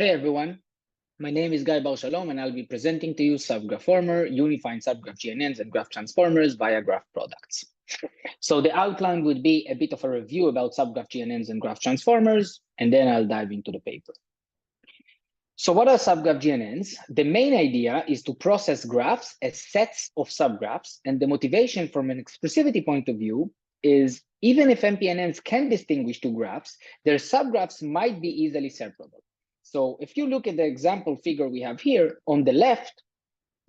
Hey everyone, my name is Guy Shalom, and I'll be presenting to you Subgraphormer, Unifying Subgraph GNNs and Graph Transformers via Graph products. So the outline would be a bit of a review about Subgraph GNNs and Graph Transformers, and then I'll dive into the paper. So what are Subgraph GNNs? The main idea is to process graphs as sets of subgraphs, and the motivation from an expressivity point of view is even if MPNNs can distinguish two graphs, their subgraphs might be easily separable. So if you look at the example figure we have here, on the left,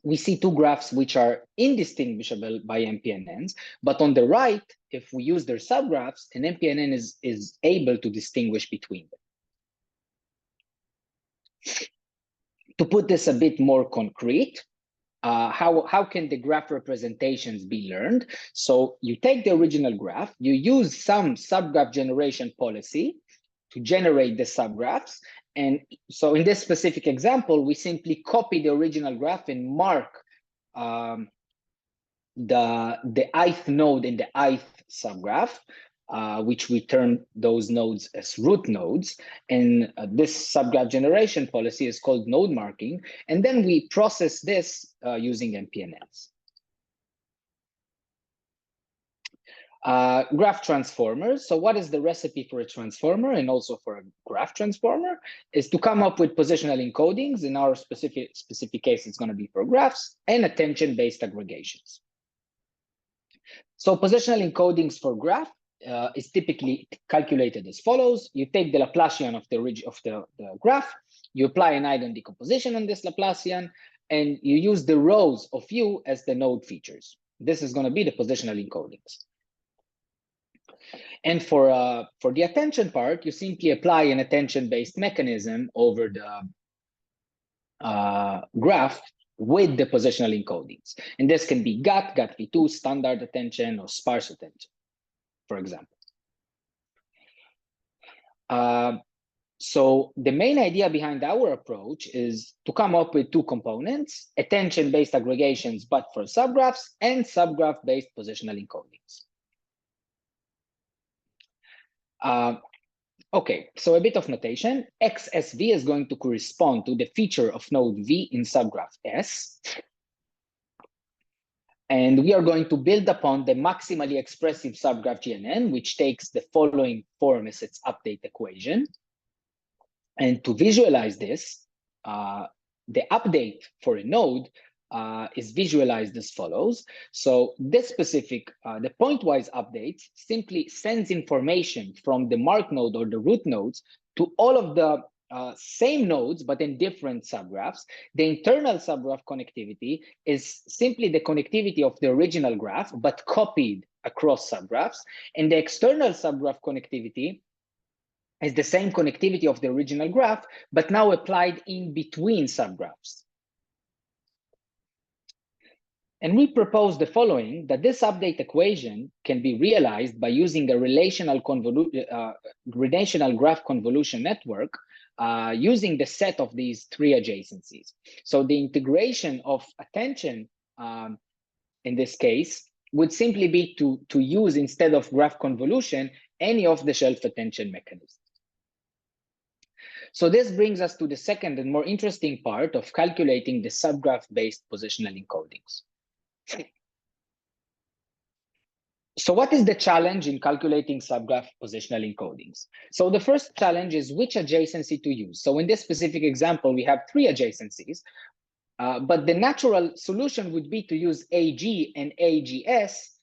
we see two graphs which are indistinguishable by MPNNs, but on the right, if we use their subgraphs, an MPNN is able to distinguish between them. To put this a bit more concrete, how can the graph representations be learned? So you take the original graph, you use some subgraph generation policy to generate the subgraphs. And so in this specific example, we simply copy the original graph and mark the ith node in the ith subgraph, which we term those nodes as root nodes. And this subgraph generation policy is called node marking. And then we process this using MPNNs. Graph transformers. So what is the recipe for a transformer and also for a graph transformer is to come up with positional encodings. In our specific case, it's going to be for graphs and attention-based aggregations. So positional encodings for graph is typically calculated as follows. You take the Laplacian of the graph, you apply an eigen decomposition on this Laplacian, and you use the rows of U as the node features. This is going to be the positional encodings. And for the attention part, you simply apply an attention-based mechanism over the graph with the positional encodings. And this can be GAT, GAT-V2, standard attention, or sparse attention, for example. So the main idea behind our approach is to come up with two components, attention-based aggregations, but for subgraphs, and subgraph-based positional encodings. Okay, so a bit of notation. XSV is going to correspond to the feature of node V in subgraph S. And we are going to build upon the maximally expressive subgraph GNN, which takes the following form as its update equation. And to visualize this, the update for a node is visualized as follows. So this specific, the pointwise update simply sends information from the mark node or the root nodes to all of the same nodes, but in different subgraphs. The internal subgraph connectivity is simply the connectivity of the original graph, but copied across subgraphs. And the external subgraph connectivity is the same connectivity of the original graph, but now applied in between subgraphs. And we propose the following, that this update equation can be realized by using a relational graph convolution network using the set of these three adjacencies. So the integration of attention in this case would simply be to use, instead of graph convolution, any of the shelf attention mechanisms. So this brings us to the second and more interesting part of calculating the subgraph-based positional encodings. So what is the challenge in calculating subgraph positional encodings? So the first challenge is which adjacency to use. So in this specific example, we have three adjacencies, but the natural solution would be to use AG and AGS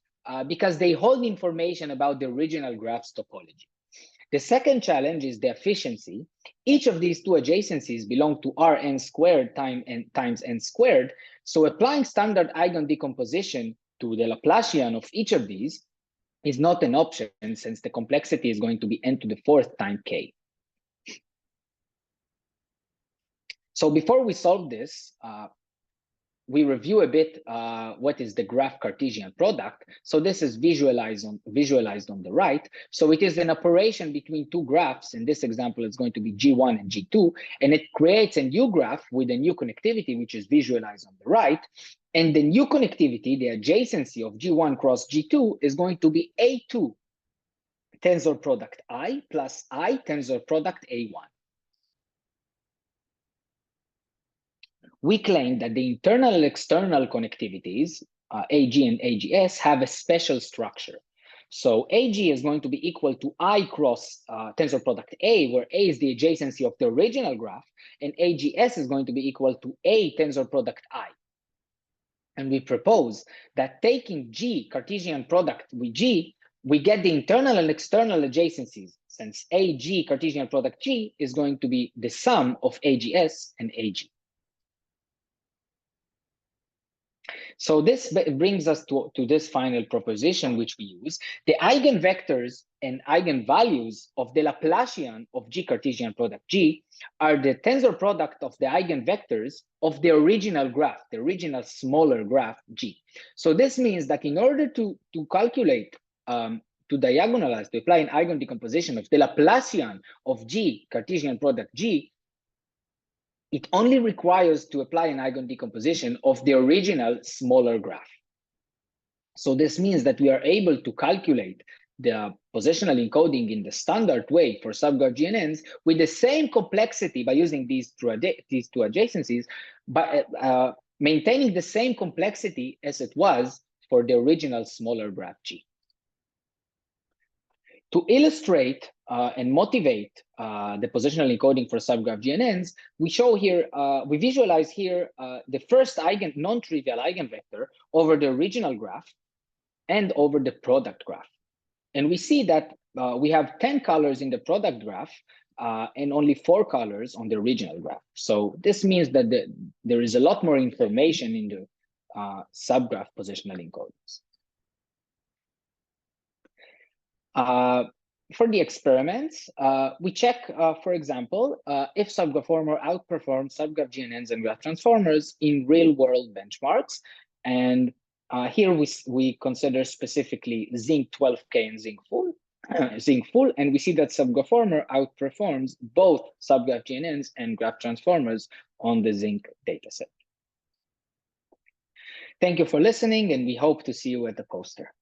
because they hold information about the original graph's topology. The second challenge is the efficiency. Each of these two adjacencies belong to Rn squared times n squared. So applying standard eigen decomposition to the Laplacian of each of these is not an option, since the complexity is going to be n to the fourth time k. So before we solve this, we review a bit what is the graph Cartesian product. So this is visualized on the right. So it is an operation between two graphs. In this example, it's going to be G1 and G2, and it creates a new graph with a new connectivity, which is visualized on the right. And the new connectivity, the adjacency of G1 cross G2, is going to be A2 tensor product I plus I tensor product A1. we claim that the internal and external connectivities, AG and AGS, have a special structure. So AG is going to be equal to I cross tensor product A, where A is the adjacency of the original graph, and AGS is going to be equal to A tensor product I. And we propose that taking G, Cartesian product with G, we get the internal and external adjacencies, since AG Cartesian product G is going to be the sum of AGS and AG. So this brings us to this final proposition, which we use. The eigenvectors and eigenvalues of the Laplacian of G Cartesian product G are the tensor product of the eigenvectors of the original graph, the original smaller graph G. So this means that in order to calculate, to diagonalize, to apply an eigen decomposition of the Laplacian of G Cartesian product G, it only requires to apply an eigen decomposition of the original smaller graph. So this means that we are able to calculate the positional encoding in the standard way for subgraph GNNs with the same complexity by using these two adjacencies, but maintaining the same complexity as it was for the original smaller graph G. To illustrate and motivate the positional encoding for subgraph GNNs, we show here, we visualize here the first non-trivial eigenvector over the original graph and over the product graph. And we see that we have 10 colors in the product graph and only 4 colors on the original graph. So this means that there is a lot more information in the subgraph positional encodings. For the experiments, we check, for example, if Subgraphormer outperforms subgraph GNNs and graph transformers in real-world benchmarks. And here we consider specifically zinc 12K and zinc full, and we see that Subgraphormer outperforms both subgraph GNNs and graph transformers on the zinc dataset. Thank you for listening, and we hope to see you at the poster.